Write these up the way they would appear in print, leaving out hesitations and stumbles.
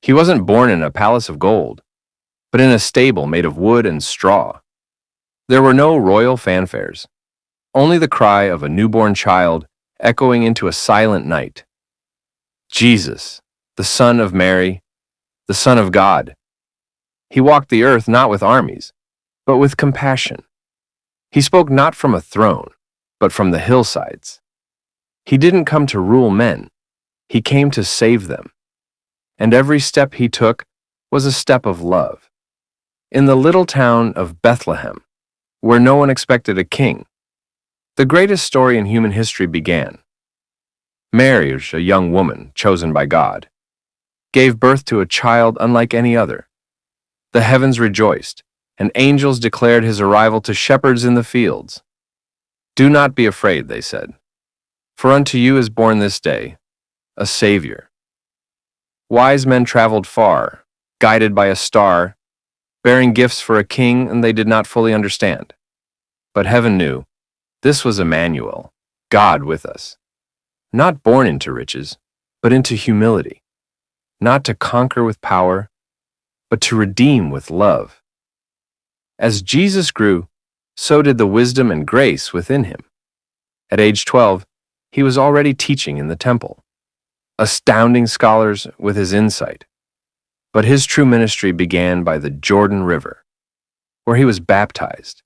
He wasn't born in a palace of gold, but in a stable made of wood and straw. There were no royal fanfares, only the cry of a newborn child echoing into a silent night. Jesus, the Son of Mary, the Son of God. He walked the earth not with armies, but with compassion. He spoke not from a throne, but from the hillsides. He didn't come to rule men, he came to save them. And every step he took was a step of love. In the little town of Bethlehem, where no one expected a king, the greatest story in human history began. Mary, a young woman chosen by God, gave birth to a child unlike any other. The heavens rejoiced, and angels declared his arrival to shepherds in the fields. "Do not be afraid," they said, "for unto you is born this day a Savior." Wise men traveled far, guided by a star, bearing gifts for a king and they did not fully understand. But heaven knew this was Emmanuel, God with us. Not born into riches, but into humility. Not to conquer with power, but to redeem with love. As Jesus grew, so did the wisdom and grace within him. At age 12, he was already teaching in the temple, astounding scholars with his insight. But his true ministry began by the Jordan River, where he was baptized,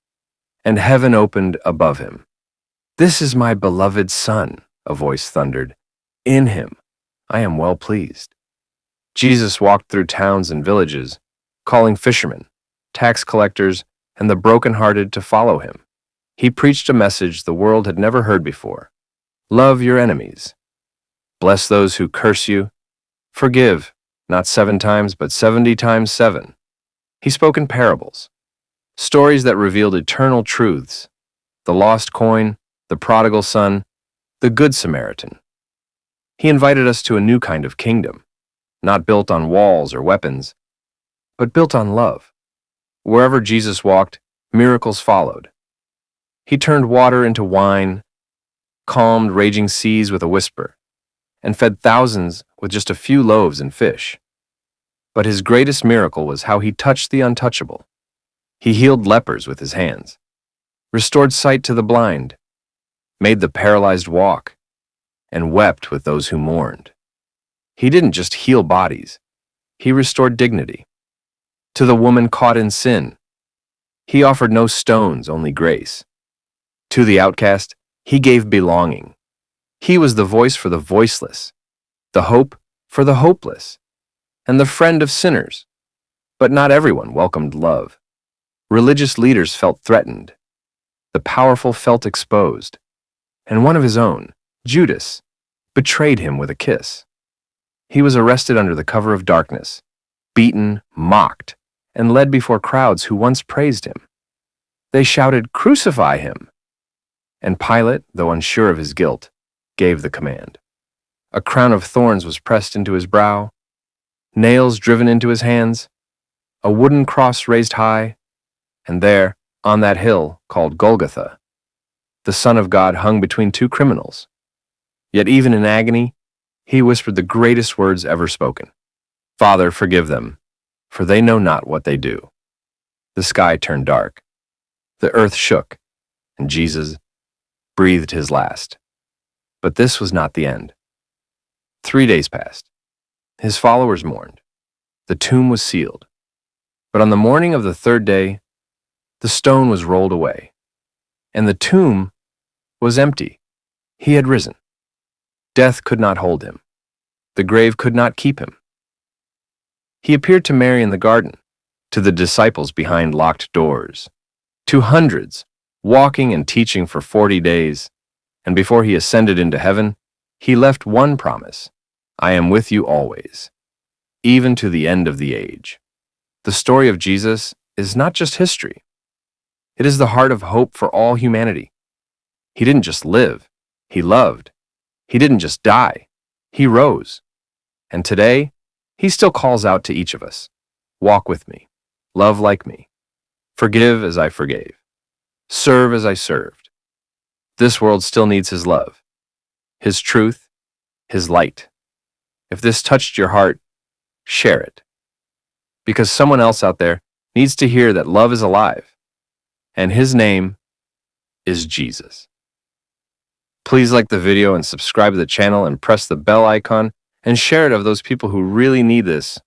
and heaven opened above him. "This is my beloved Son," a voice thundered. "In him I am well pleased." Jesus walked through towns and villages, calling fishermen, tax collectors, and the brokenhearted to follow him. He preached a message the world had never heard before. Love your enemies. Bless those who curse you. Forgive, not 7 times, but 70 times 7. He spoke in parables, stories that revealed eternal truths: the lost coin, the prodigal son, the good Samaritan. He invited us to a new kind of kingdom, not built on walls or weapons, but built on love. Wherever Jesus walked, miracles followed. He turned water into wine, calmed raging seas with a whisper, and fed thousands with just a few loaves and fish. But his greatest miracle was how he touched the untouchable. He healed lepers with his hands, restored sight to the blind, made the paralyzed walk, and wept with those who mourned. He didn't just heal bodies, he restored dignity. To the woman caught in sin, he offered no stones, only grace. To the outcast, he gave belonging. He was the voice for the voiceless, the hope for the hopeless, and the friend of sinners. But not everyone welcomed love. Religious leaders felt threatened. The powerful felt exposed. And one of his own, Judas, betrayed him with a kiss. He was arrested under the cover of darkness, beaten, mocked, and led before crowds who once praised him. They shouted, "Crucify him!" And Pilate, though unsure of his guilt, gave the command. A crown of thorns was pressed into his brow, nails driven into his hands, a wooden cross raised high, and there, on that hill called Golgotha, the Son of God hung between 2 criminals. Yet even in agony, he whispered the greatest words ever spoken. "Father, forgive them, for they know not what they do." The sky turned dark, the earth shook, and Jesus breathed his last. But this was not the end. 3 days passed. His followers mourned. The tomb was sealed. But on the morning of the 3rd day, the stone was rolled away, and the tomb was empty. He had risen. Death could not hold him. The grave could not keep him. He appeared to Mary in the garden, to the disciples behind locked doors, to hundreds, walking and teaching for 40 days, and before he ascended into heaven, he left one promise: "I am with you always, even to the end of the age." The story of Jesus is not just history. It is the heart of hope for all humanity. He didn't just live, he loved. He didn't just die, he rose. And today, he still calls out to each of us: walk with me, love like me, forgive as I forgave, serve as I served. This world still needs his love, his truth, his light. If this touched your heart, share it. Because someone else out there needs to hear that love is alive, and his name is Jesus. Please like the video and subscribe to the channel and press the bell icon and share it with those people who really need this.